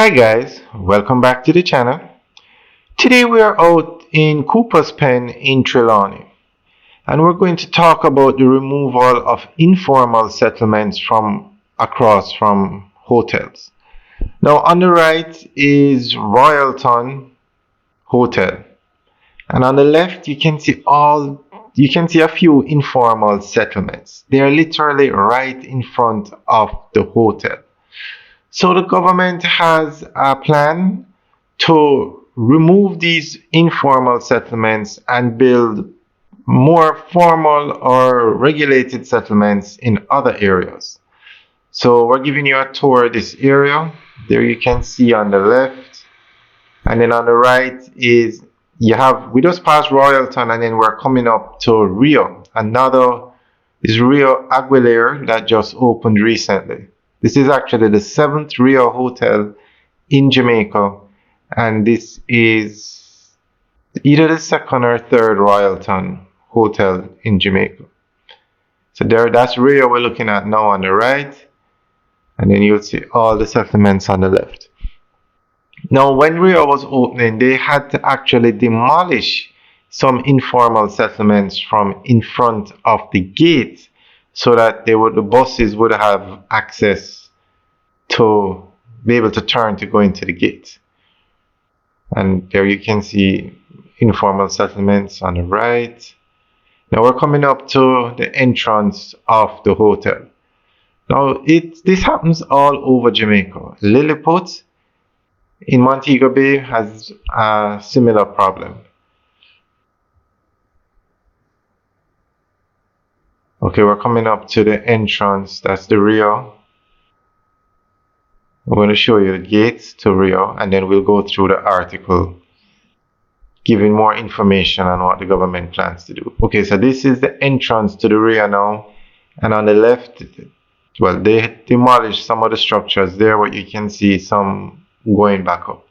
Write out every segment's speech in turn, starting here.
Hi guys, welcome back to the channel. Today we are out in Koopas Pen in Trelawny, and we're going to talk about the removal of informal settlements from hotels. Now on the right is Royalton Hotel, and on the left you can see a few informal settlements. They are literally right in front of the hotel. So the government has a plan to remove these informal settlements and build more formal or regulated settlements in other areas. So we're giving you a tour of this area. There you can see on the left, and then on the right is we just passed Royalton, and then we're coming up to Rio. Another is Rio Aguilera that just opened recently. This is actually the 7th Rio hotel in Jamaica, and this is either the 2nd or 3rd Royalton hotel in Jamaica. So that's Rio we're looking at now on the right, and then you'll see all the settlements on the left. Now, when Rio was opening, they had to actually demolish some informal settlements from in front of the gate, so that the buses would have access to be able to turn to go into the gate. And there you can see informal settlements on the right. Now we're coming up to the entrance of the hotel. Now this happens all over Jamaica. Lilliput in Montego Bay has a similar problem. Okay, we're coming up to the entrance. That's the Rio. I'm going to show you the gates to Rio, and then we'll go through the article giving more information on what the government plans to do. Okay, so this is the entrance to the Rio now, and on the left, well, they demolished some of the structures there, but you can see some going back up.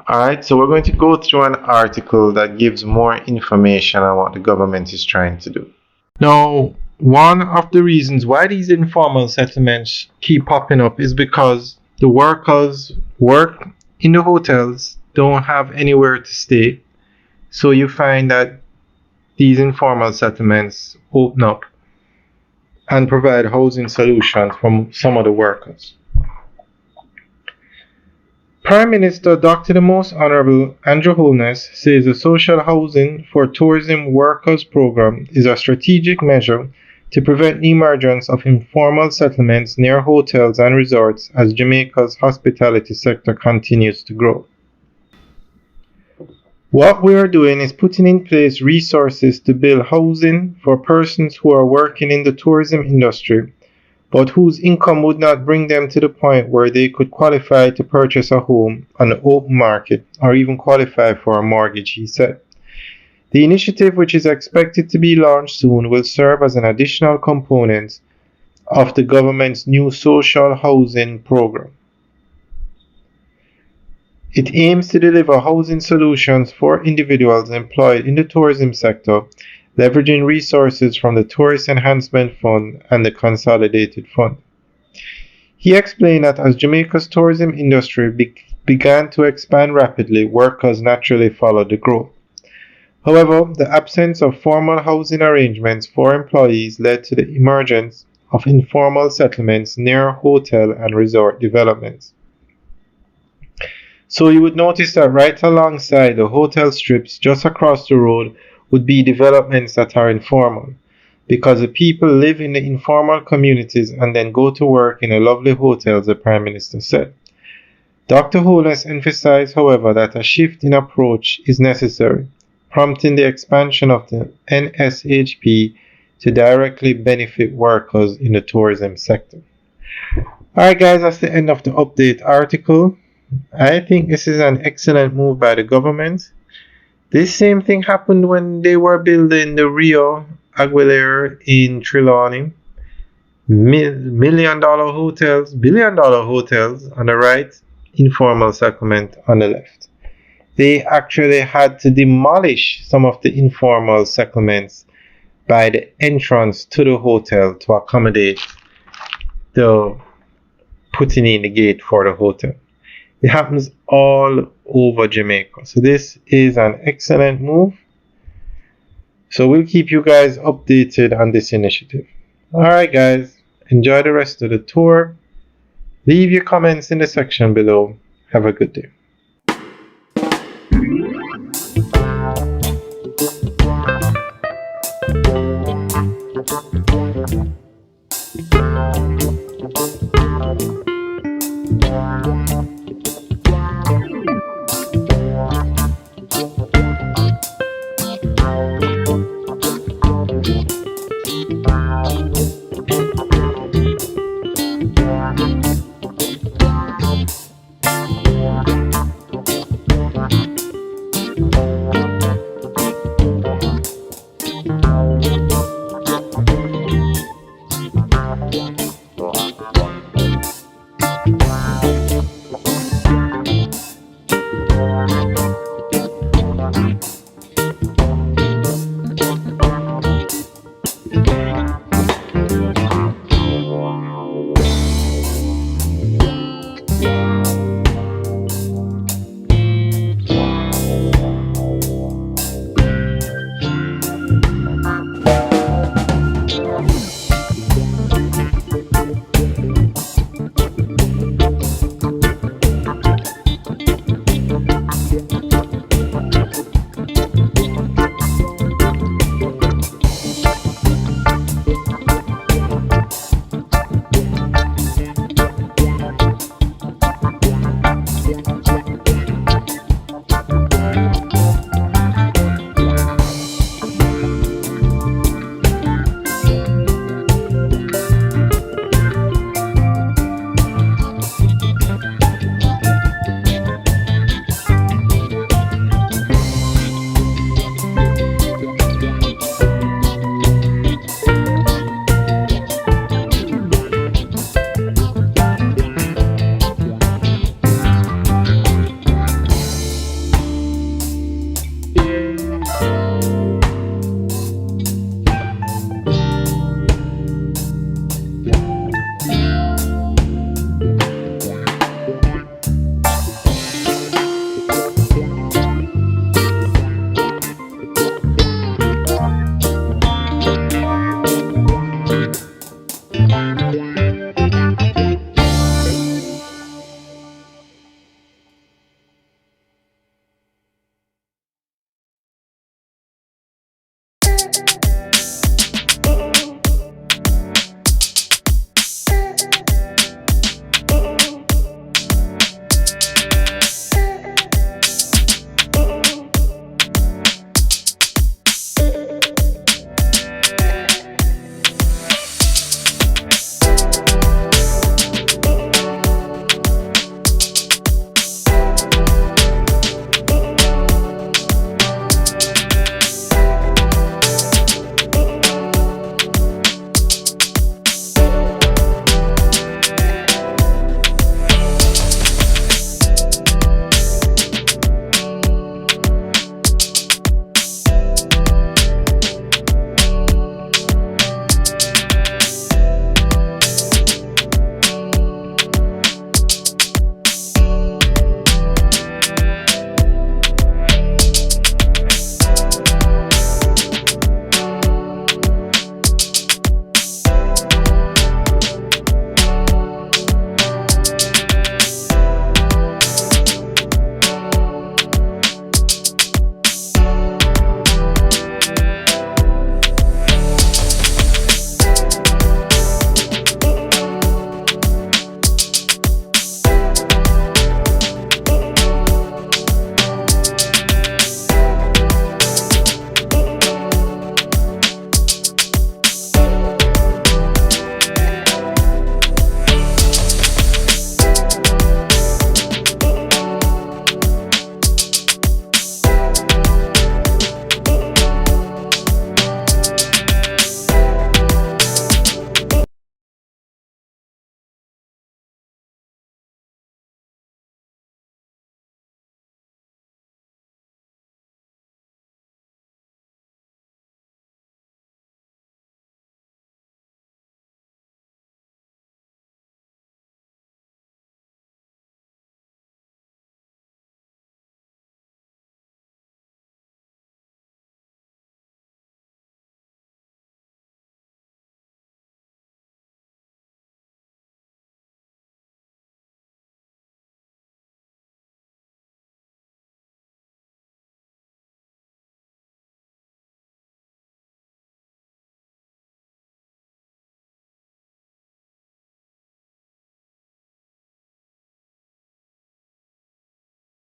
Alright, so we're going to go through an article that gives more information on what the government is trying to do. Now, one of the reasons why these informal settlements keep popping up is because the workers work in the hotels, don't have anywhere to stay. So you find that these informal settlements open up and provide housing solutions for some of the workers. Prime Minister Dr. the Most Honorable Andrew Holness says the Social Housing for Tourism Workers program is a strategic measure to prevent the emergence of informal settlements near hotels and resorts as Jamaica's hospitality sector continues to grow. What we are doing is putting in place resources to build housing for persons who are working in the tourism industry, but whose income would not bring them to the point where they could qualify to purchase a home on the open market or even qualify for a mortgage, he said. The initiative, which is expected to be launched soon, will serve as an additional component of the government's new social housing program. It aims to deliver housing solutions for individuals employed in the tourism sector, leveraging resources from the Tourist Enhancement Fund and the Consolidated Fund. He explained that as Jamaica's tourism industry began to expand rapidly, workers naturally followed the growth. However, the absence of formal housing arrangements for employees led to the emergence of informal settlements near hotel and resort developments. So you would notice that right alongside the hotel strips just across the road would be developments that are informal, because the people live in the informal communities and then go to work in the lovely hotels, the Prime Minister said. Dr. Holness emphasized, however, that a shift in approach is necessary, prompting the expansion of the NSHP to directly benefit workers in the tourism sector. Alright guys, that's the end of the update article. I think this is an excellent move by the government. This same thing happened when they were building the Rio Aguilera in Trelawny. $1 hotels, billion-dollar hotels on the right, informal settlement on the left. They actually had to demolish some of the informal settlements by the entrance to the hotel to accommodate the putting in the gate for the hotel. It happens all over Jamaica. So this is an excellent move. So we'll keep you guys updated on this initiative. Alright guys, enjoy the rest of the tour. Leave your comments in the section below. Have a good day.